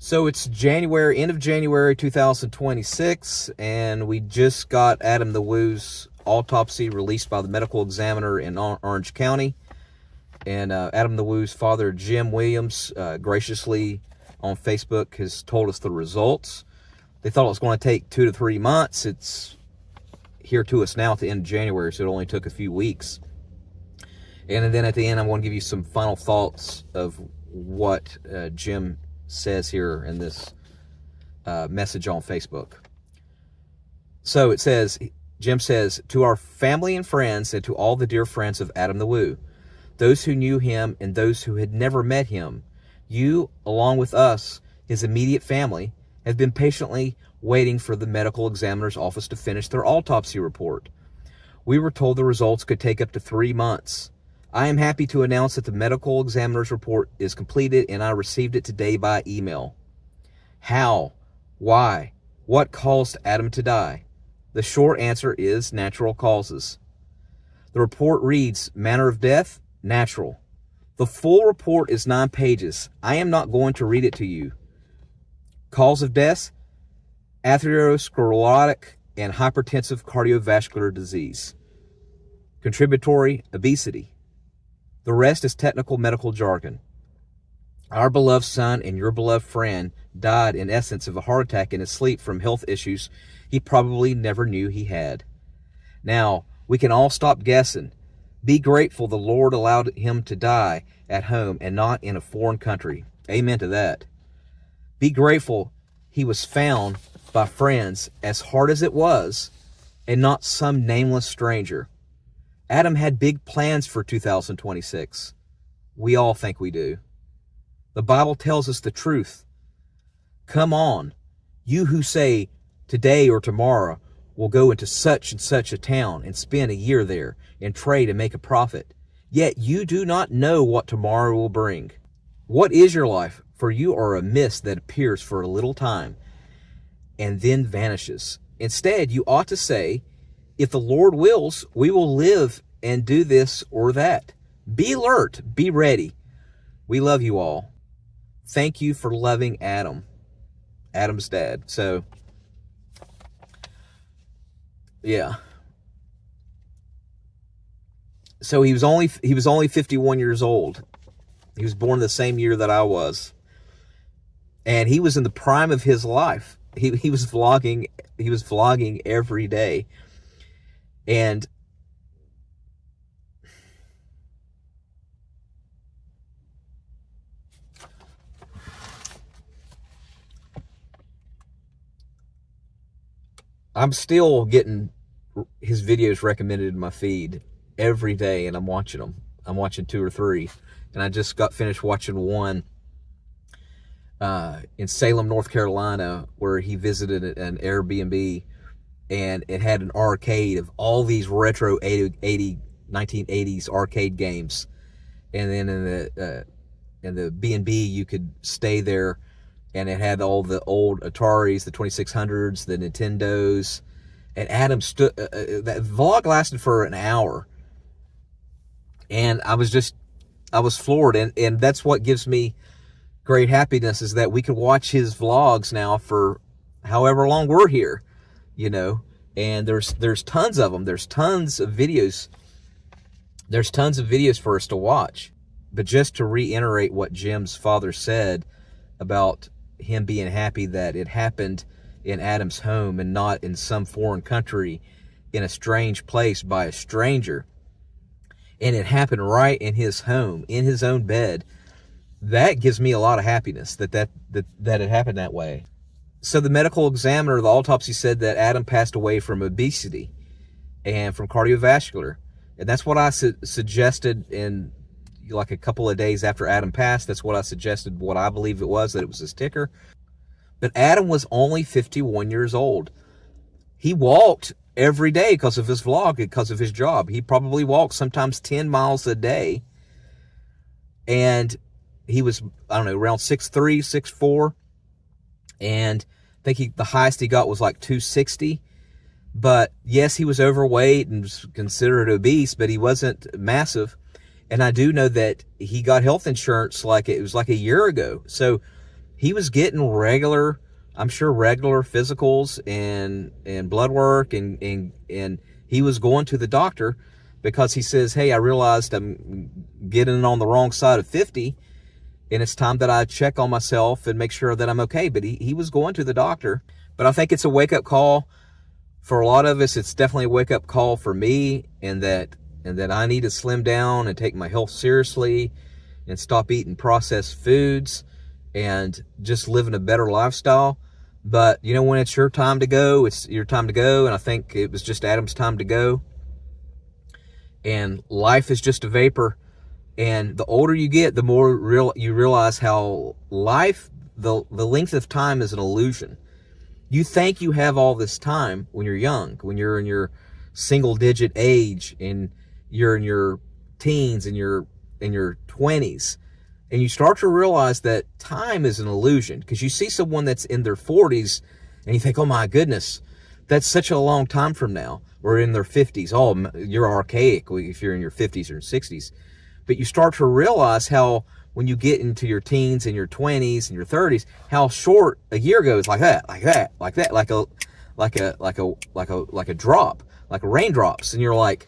So it's January, end of January 2026, and we just got Adam the Woo's autopsy released by the medical examiner in Orange County. And Adam the Woo's father, Jim Williams, graciously on Facebook has told us the results. They thought it was going to take 2 to 3 months. It's here to us now at the end of January, so it only took a few weeks. And then at the end, I'm going to give you some final thoughts of what Jim says here in this message on Facebook. So it says, Jim says, to our family and friends and to all the dear friends of Adam the Woo, those who knew him and those who had never met him, you, along with us, his immediate family, have been patiently waiting for the medical examiner's office to finish their autopsy report. We were told the results could take up to 3 months. I am happy to announce that the medical examiner's report is completed and I received it today by email. How? Why? What caused Adam to die? The short answer is natural causes. The report reads, manner of death, natural. The full report is 9 pages. I am not going to read it to you. Cause of death, atherosclerotic and hypertensive cardiovascular disease. Contributory, obesity. The rest is technical medical jargon. Our beloved son and your beloved friend died in essence of a heart attack in his sleep from health issues he probably never knew he had. Now, we can all stop guessing. Be grateful the Lord allowed him to die at home and not in a foreign country. Amen to that. Be grateful he was found by friends, as hard as it was, and not some nameless stranger. Adam had big plans for 2026. We all think we do. The Bible tells us the truth. Come on, you who say today or tomorrow will go into such and such a town and spend a year there and trade and make a profit. Yet you do not know what tomorrow will bring. What is your life? For you are a mist that appears for a little time and then vanishes. Instead, you ought to say, if the Lord wills, we will live and do this or that. Be alert. Be ready. We love you all. Thank you for loving Adam. Adam's dad. So, yeah. So he was only 51 years old. He was born the same year that I was. And he was in the prime of his life. He was vlogging every day. And I'm still getting his videos recommended in my feed every day, and I'm watching them. I'm watching 2 or 3. And I just got finished watching one in Salem, North Carolina, where he visited an Airbnb, and it had an arcade of all these retro 1980s arcade games. And then in the B&B, you could stay there, and it had all the old Ataris, the 2600s, the Nintendos. And Adam stood, that vlog lasted for an hour. And I was floored. And that's what gives me great happiness, is that we can watch his vlogs now for however long we're here, you know. And there's tons of them. There's tons of videos. There's tons of videos for us to watch. But just to reiterate what Jim's father said about him being happy that it happened in Adam's home and not in some foreign country in a strange place by a stranger, and it happened right in his home, in his own bed, that gives me a lot of happiness that it happened that way. So the medical examiner, the autopsy, said that Adam passed away from obesity and from cardiovascular. And that's what I suggested in like a couple of days after Adam passed. That's what I suggested, what I believe it was, that it was his ticker. But Adam was only 51 years old. He walked every day because of his vlog, because of his job. He probably walked sometimes 10 miles a day. And he was, I don't know, around 6'3", 6'4". And I think the highest he got was like 260. But yes, he was overweight and was considered obese, but he wasn't massive. And I do know that he got health insurance like it was like a year ago. So he was getting regular, I'm sure regular physicals and blood work, and he was going to the doctor because he says, hey, I realized I'm getting on the wrong side of 50, and it's time that I check on myself and make sure that I'm okay. But he was going to the doctor. But I think it's a wake-up call for a lot of us. It's definitely a wake-up call for me, and that I need to slim down and take my health seriously and stop eating processed foods and just living a better lifestyle. But, you know, when it's your time to go, it's your time to go. And I think it was just Adam's time to go. And life is just a vapor. And the older you get, the more you realize how life, the length of time is an illusion. You think you have all this time when you're young, when you're in your single-digit age, and you're in your teens and you're in your 20s. And you start to realize that time is an illusion, because you see someone that's in their 40s and you think, oh my goodness, that's such a long time from now. Or in their 50s, oh, you're archaic if you're in your 50s or 60s. But you start to realize how when you get into your teens and your 20s and your 30s, how short a year goes, like that, like a drop, like raindrops. And you're like,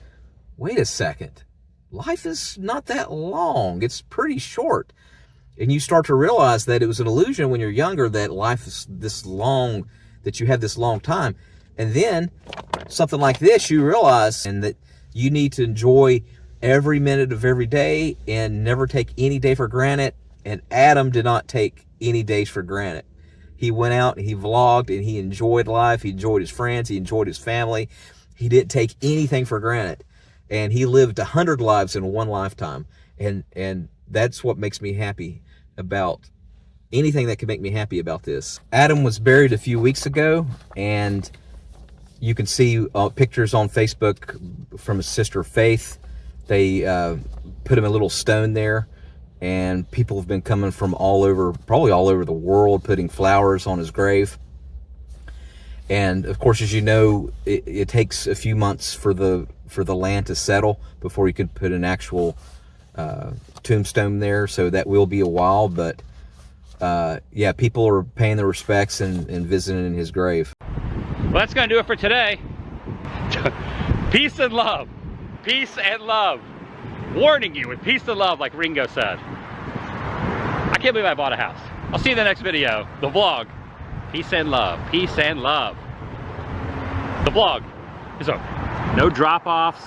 wait a second. Life is not that long. It's pretty short. And you start to realize that it was an illusion when you're younger, that life is this long, that you have this long time. And then something like this, you realize, and that you need to enjoy every minute of every day and never take any day for granted. And Adam did not take any days for granted. He went out and he vlogged and he enjoyed life. He enjoyed his friends. He enjoyed his family. He didn't take anything for granted. And he lived 100 lives in one lifetime. And that's what makes me happy about anything that can make me happy about this. Adam was buried a few weeks ago, and you can see pictures on Facebook from his sister Faith. They put him a little stone there, and people have been coming from all over, probably all over the world, putting flowers on his grave. And of course, as you know, it takes a few months for the land to settle before you could put an actual tombstone there. So that will be a while, but yeah, people are paying their respects and visiting his grave. Well, that's gonna do it for today. Peace and love. Peace and love. Warning you with peace and love, like Ringo said. I can't believe I bought a house. I'll see you in the next video, the vlog. Peace and love. Peace and love. The vlog is over. No drop-offs.